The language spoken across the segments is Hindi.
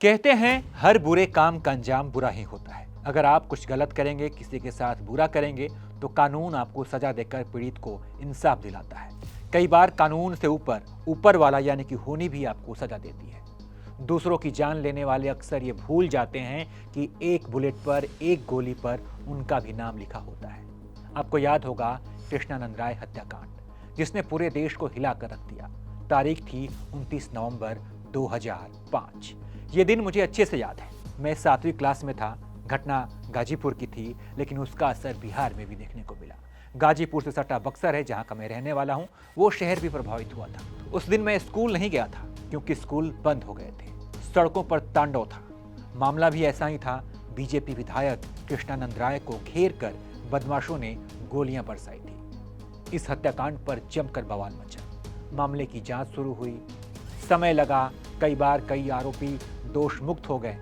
कहते हैं हर बुरे काम का अंजाम बुरा ही होता है। अगर आप कुछ गलत करेंगे, किसी के साथ बुरा करेंगे, तो कानून आपको सजा देकर पीड़ित को इंसाफ दिलाता है। कई बार कानून से ऊपर वाला यानी कि होनी भी आपको सजा देती है। दूसरों की जान लेने वाले अक्सर ये भूल जाते हैं कि एक बुलेट पर, एक गोली पर उनका भी नाम लिखा होता है। आपको याद होगा कृष्णानंद राय हत्याकांड, जिसने पूरे देश को हिलाकर रख दिया। तारीख थी 29 नवंबर 2005। ये दिन मुझे अच्छे से याद है। मैं 7वीं क्लास में था। घटना गाजीपुर की थी, लेकिन उसका असर बिहार में भी देखने को मिला। गाजीपुर से सटा बक्सर है, जहां का मैं रहने वाला हूं, वो शहर भी प्रभावित हुआ था। उस दिन मैं स्कूल नहीं गया था, क्योंकि स्कूल बंद हो गए थे। सड़कों पर तांडव था। मामला भी ऐसा ही था। बीजेपी विधायक कृष्णानंद राय को घेर कर बदमाशों ने गोलियां बरसाई थी। इस हत्याकांड पर जमकर बवाल मचा। मामले की जांच शुरू हुई। समय लगा। कई बार कई आरोपी दोष मुक्त हो गए,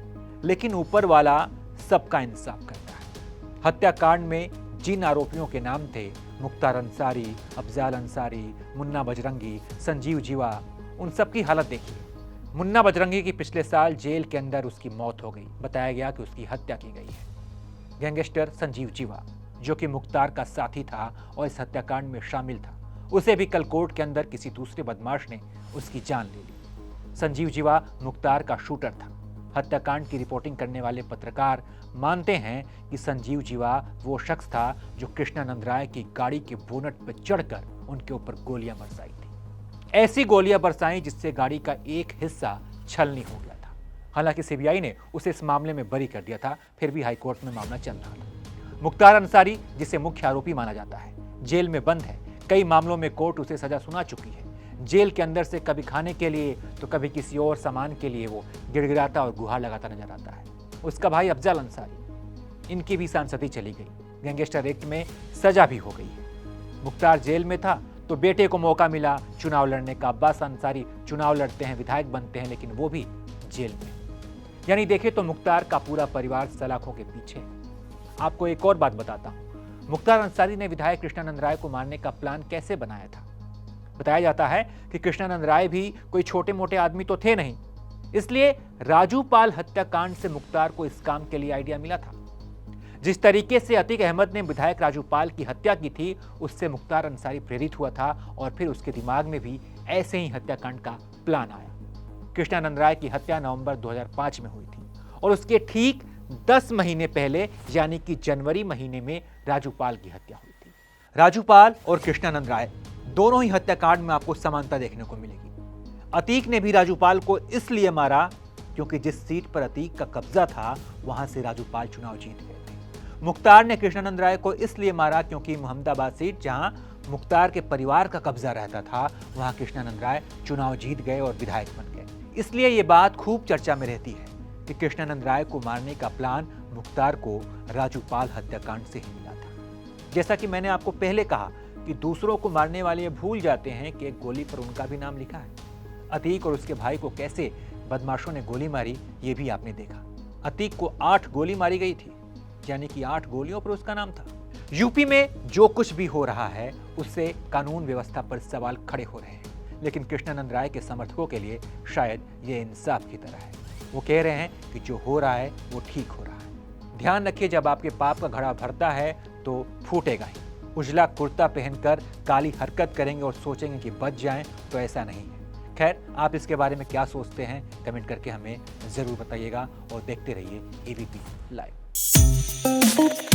लेकिन ऊपर वाला सबका इंसाफ करता है। हत्याकांड में जिन आरोपियों के नाम थे, मुख्तार अंसारी, अफजाल अंसारी, मुन्ना बजरंगी, संजीव जीवा, उन सब की हालत देखिए। मुन्ना बजरंगी की पिछले साल जेल के अंदर उसकी मौत हो गई। बताया गया कि उसकी हत्या की गई है। गैंगस्टर संजीव जीवा, जो कि मुख्तार का साथी था और इस हत्याकांड में शामिल था, उसे भी कल कोर्ट के अंदर किसी दूसरे बदमाश ने उसकी जान ले ली। संजीव जीवा मुख्तार का शूटर था। हत्याकांड की रिपोर्टिंग करने वाले पत्रकार मानते हैं कि संजीव जीवा वो शख्स था जो कृष्णानंद राय की गाड़ी के बोनट पर चढ़कर उनके ऊपर गोलियां बरसाई थी। ऐसी गोलियां बरसाई जिससे गाड़ी का एक हिस्सा छलनी हो गया था। हालांकि सीबीआई ने उसे इस मामले में बरी कर दिया था, फिर भी हाईकोर्ट में मामला चल रहा था। मुख्तार अंसारी, जिसे मुख्य आरोपी माना जाता है, जेल में बंद है। कई मामलों में कोर्ट उसे सजा सुना चुकी है। जेल के अंदर से कभी खाने के लिए तो कभी किसी और सामान के लिए वो गिड़गिड़ाता और गुहार लगाता नजर आता है। उसका भाई अफजाल अंसारी, इनकी भी सांसदी चली गई। गैंगस्टर एक्ट में सजा भी हो गई है। मुख्तार जेल में था तो बेटे को मौका मिला चुनाव लड़ने का। अब्बास अंसारी चुनाव लड़ते हैं, विधायक बनते हैं, लेकिन वो भी जेल में। यानी देखे तो मुख्तार का पूरा परिवार सलाखों के पीछे। आपको एक और बात बताता हूं, मुख्तार अंसारी ने विधायक कृष्णानंद राय को मारने का प्लान कैसे बनाया था। बताया जाता है कि कृष्णानंद राय भी कोई छोटे मोटे आदमी तो थे नहीं, इसलिए राजू पाल हत्याकांड से मुख्तार को इस काम के लिए आइडिया मिला था। जिस तरीके से अतीक अहमद ने विधायक राजू पाल की हत्या की थी, उससे मुख्तार अंसारी प्रेरित हुआ था और फिर उसके दिमाग में भी ऐसे ही हत्याकांड का प्लान आया। कृष्णानंद राय की हत्या नवंबर 2005 में हुई थी और उसके ठीक 10 महीने पहले यानी कि जनवरी महीने में राजू पाल की हत्या हुई थी। राजू पाल और कृष्णानंद राय दोनों ही हत्याकांड में आपको समानता देखने को मिलेगी। अतीक ने भी राजूपाल को इसलिए मारा क्योंकि जिस सीट पर अतीक का कब्जा था, वहां से राजूपाल चुनाव जीत गए थे। मुख्तार ने कृष्णानंद राय को इसलिए मारा क्योंकि मोहम्मदाबाद सीट, जहां मुख्तार के परिवार का कब्जा रहता था, वहां कृष्णानंद राय चुनाव जीत गए और विधायक बन गए। इसलिए यह बात खूब चर्चा में रहती है कि कृष्णानंद राय को मारने का प्लान मुख्तार को राजूपाल हत्याकांड से ही मिला था। जैसा कि मैंने आपको पहले कहा कि दूसरों को मारने वाले भूल जाते हैं कि एक गोली पर उनका भी नाम लिखा है। अतीक और उसके भाई को कैसे बदमाशों ने गोली मारी, ये भी आपने देखा। अतीक को 8 गोली मारी गई थी, यानी कि 8 गोलियों पर उसका नाम था। यूपी में जो कुछ भी हो रहा है, उससे कानून व्यवस्था पर सवाल खड़े हो रहे हैं, लेकिन कृष्णानंद राय के समर्थकों के लिए शायद ये इंसाफ की तरह है। वो कह रहे हैं कि जो हो रहा है वो ठीक हो रहा है। ध्यान रखिए, जब आपके पाप का घड़ा भरता है तो फूटेगा ही। उजला कुर्ता पहनकर काली हरकत करेंगे और सोचेंगे कि बच जाएं, तो ऐसा नहीं है। खैर, आप इसके बारे में क्या सोचते हैं, कमेंट करके हमें जरूर बताइएगा और देखते रहिए एबीपी लाइव।